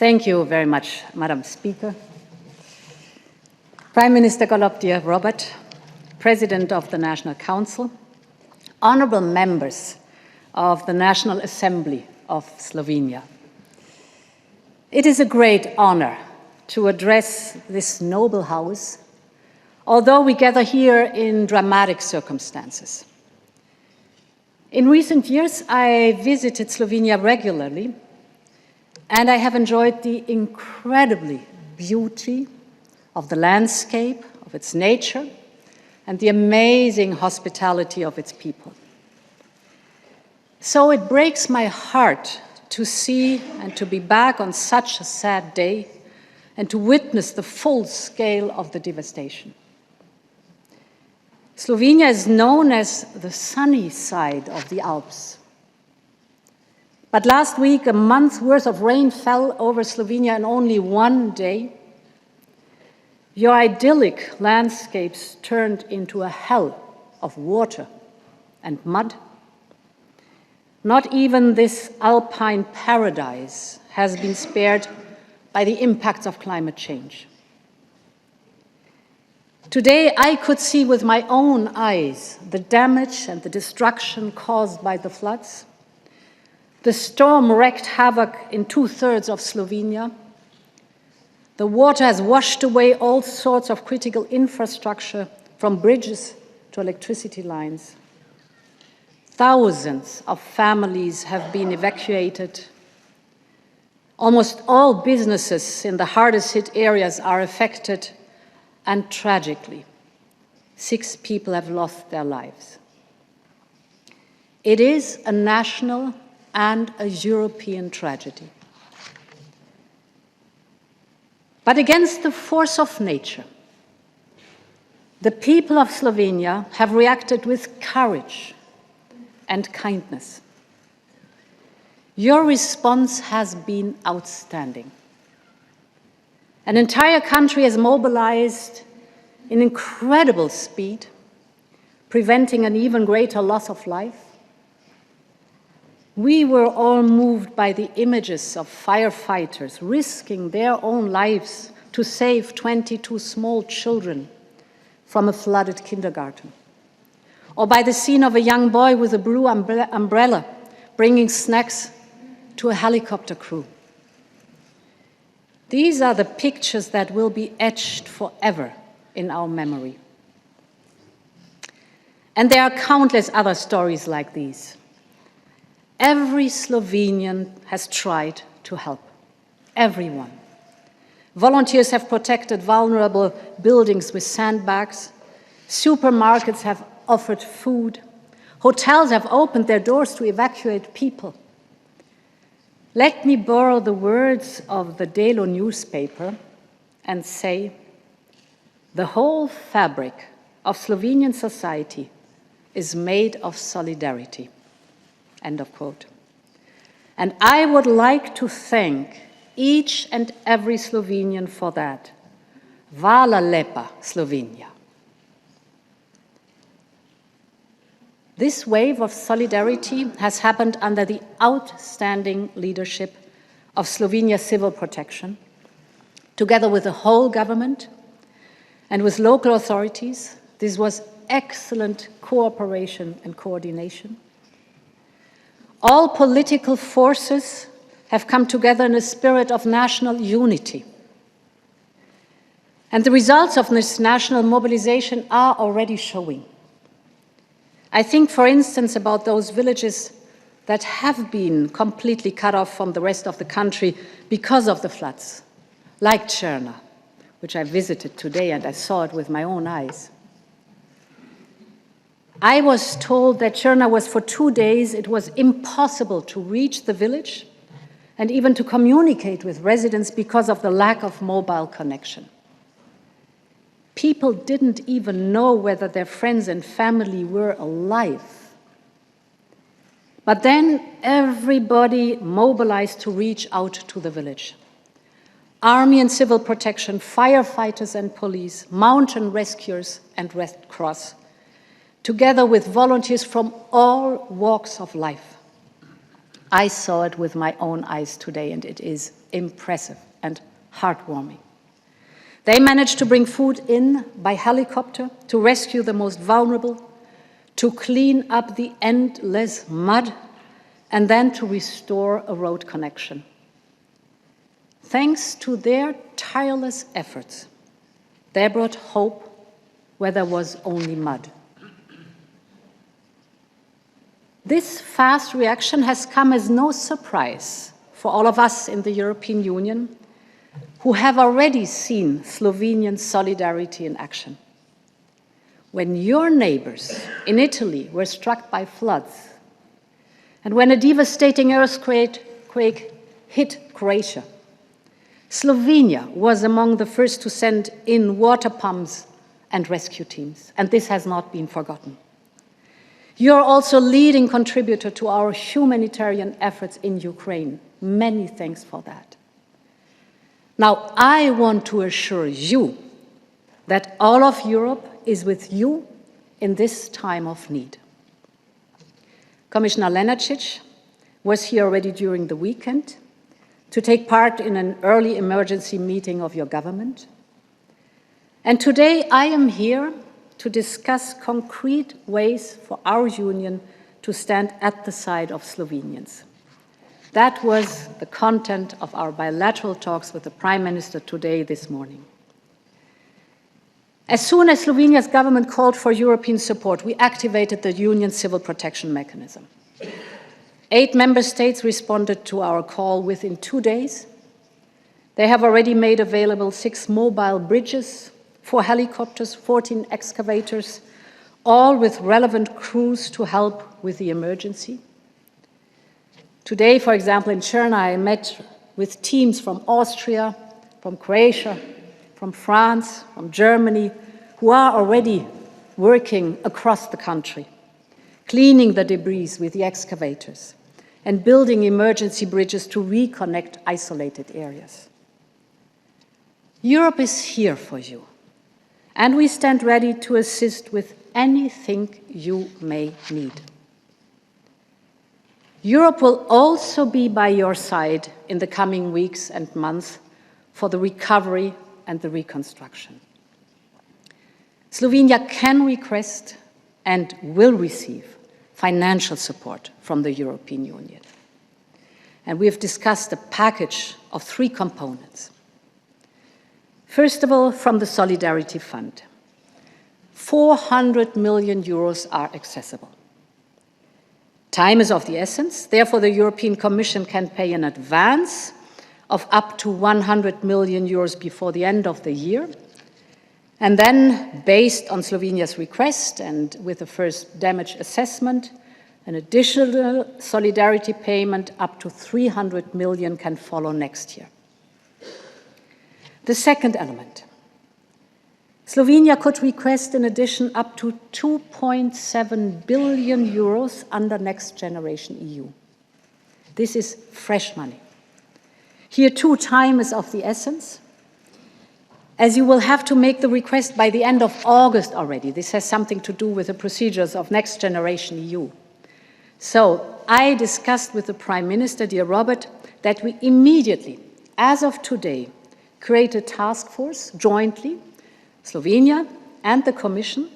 Thank you very much, Madam Speaker. Prime Minister Golob, dear Robert, President of the National Council, honorable members of the National Assembly of Slovenia. It is a great honor to address this noble house, although we gather here in dramatic circumstances. In recent years, I visited Slovenia regularly, and I have enjoyed the incredible beauty of the landscape, of its nature, and the amazing hospitality of its people. So it breaks my heart to see and to be back on such a sad day and to witness the full scale of the devastation. Slovenia is known as the sunny side of the Alps. But last week, a month's worth of rain fell over Slovenia in only one day. Your idyllic landscapes turned into a hell of water and mud. Not even this alpine paradise has been spared by the impacts of climate change. Today, I could see with my own eyes the damage and the destruction caused by the floods. The storm wreaked havoc in 2/3 of Slovenia. The water has washed away all sorts of critical infrastructure, from bridges to electricity lines. Thousands of families have been evacuated. Almost all businesses in the hardest hit areas are affected, and tragically, 6 people have lost their lives. It is a national and a European tragedy. But against the force of nature, the people of Slovenia have reacted with courage and kindness. Your response has been outstanding. An entire country has mobilized in incredible speed, preventing an even greater loss of life. We were all moved by the images of firefighters risking their own lives to save 22 small children from a flooded kindergarten, or by the scene of a young boy with a blue umbrella bringing snacks to a helicopter crew. These are the pictures that will be etched forever in our memory. And there are countless other stories like these. Every Slovenian has tried to help. Everyone. Volunteers have protected vulnerable buildings with sandbags. Supermarkets have offered food. Hotels have opened their doors to evacuate people. Let me borrow the words of the Delo newspaper and say, the whole fabric of Slovenian society is made of solidarity. End of quote. And I would like to thank each and every Slovenian for that. Hvala lepa, Slovenia. This wave of solidarity has happened under the outstanding leadership of Slovenia's civil protection, together with the whole government and with local authorities. This was excellent cooperation and coordination. All political forces have come together in a spirit of national unity. And the results of this national mobilization are already showing. I think, for instance, about those villages that have been completely cut off from the rest of the country because of the floods, like Černa, which I visited today and I saw it with my own eyes. I was told that Černa was for 2 days, it was impossible to reach the village and even to communicate with residents because of the lack of mobile connection. People didn't even know whether their friends and family were alive. But then everybody mobilized to reach out to the village. Army and civil protection, firefighters and police, mountain rescuers and Red Cross, together with volunteers from all walks of life. I saw it with my own eyes today, and it is impressive and heartwarming. They managed to bring food in by helicopter, to rescue the most vulnerable, to clean up the endless mud, and then to restore a road connection. Thanks to their tireless efforts, they brought hope where there was only mud. This fast reaction has come as no surprise for all of us in the European Union, who have already seen Slovenian solidarity in action. When your neighbors in Italy were struck by floods, and when a devastating earthquake hit Croatia, Slovenia was among the first to send in water pumps and rescue teams, and this has not been forgotten. You're also a leading contributor to our humanitarian efforts in Ukraine. Many thanks for that. Now, I want to assure you that all of Europe is with you in this time of need. Commissioner Lenarčič was here already during the weekend to take part in an early emergency meeting of your government. And today I am here to discuss concrete ways for our union to stand at the side of Slovenians. That was the content of our bilateral talks with the Prime Minister today, this morning. As soon as Slovenia's government called for European support, we activated the Union Civil Protection Mechanism. 8 member states responded to our call within 2 days. They have already made available 6 mobile bridges, 4 helicopters, 14 excavators, all with relevant crews to help with the emergency. Today, for example, in Črna, I met with teams from Austria, from Croatia, from France, from Germany, who are already working across the country, cleaning the debris with the excavators and building emergency bridges to reconnect isolated areas. Europe is here for you, and we stand ready to assist with anything you may need. Europe will also be by your side in the coming weeks and months for the recovery and the reconstruction. Slovenia can request and will receive financial support from the European Union. And we have discussed a package of 3 components. First of all, from the Solidarity Fund, 400 million euros are accessible. Time is of the essence, therefore the European Commission can pay in advance of up to 100 million euros before the end of the year. And then, based on Slovenia's request and with the first damage assessment, an additional solidarity payment up to 300 million can follow next year. The second element. Slovenia could request in addition up to 2.7 billion euros under Next Generation EU. This is fresh money. Here too, time is of the essence, as you will have to make the request by the end of August already. This has something to do with the procedures of Next Generation EU. So I discussed with the Prime Minister, dear Robert, that we immediately, as of today, create a task force jointly, Slovenia and the Commission,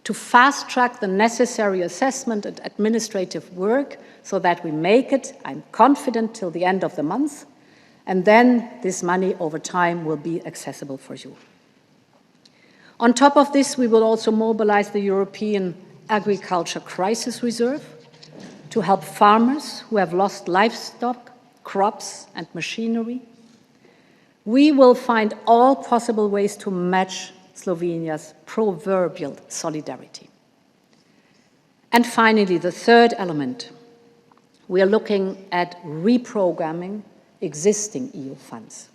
to fast-track the necessary assessment and administrative work so that we make it, I'm confident, till the end of the month, and then this money over time will be accessible for you. On top of this, we will also mobilize the European Agriculture Crisis Reserve to help farmers who have lost livestock, crops, and machinery. We will find all possible ways to match Slovenia's proverbial solidarity. And finally, the third element, we are looking at reprogramming existing EU funds.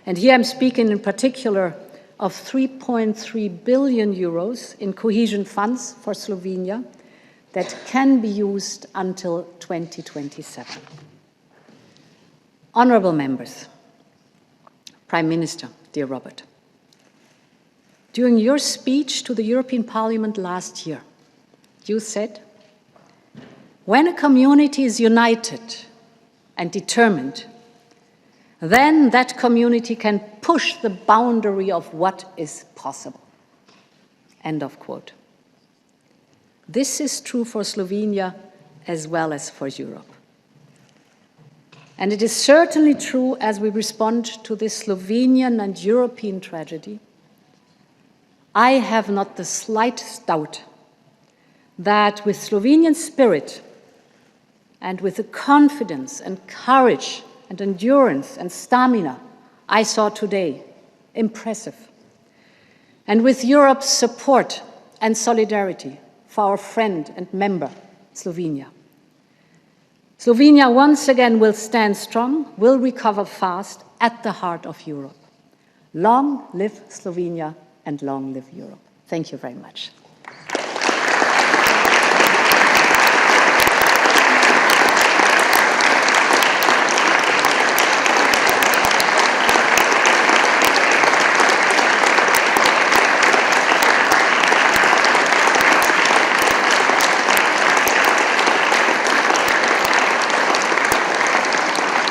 And here I'm speaking in particular of 3.3 billion euros in cohesion funds for Slovenia that can be used until 2027. Honourable members, Prime Minister, dear Robert, during your speech to the European Parliament last year, you said, when a community is united and determined, then that community can push the boundary of what is possible. End of quote. This is true for Slovenia as well as for Europe. And it is certainly true as we respond to this Slovenian and European tragedy. I have not the slightest doubt that with Slovenian spirit and with the confidence and courage and endurance and stamina I saw today, impressive, and with Europe's support and solidarity for our friend and member, Slovenia. Slovenia once again will stand strong, will recover fast at the heart of Europe. Long live Slovenia and long live Europe. Thank you very much.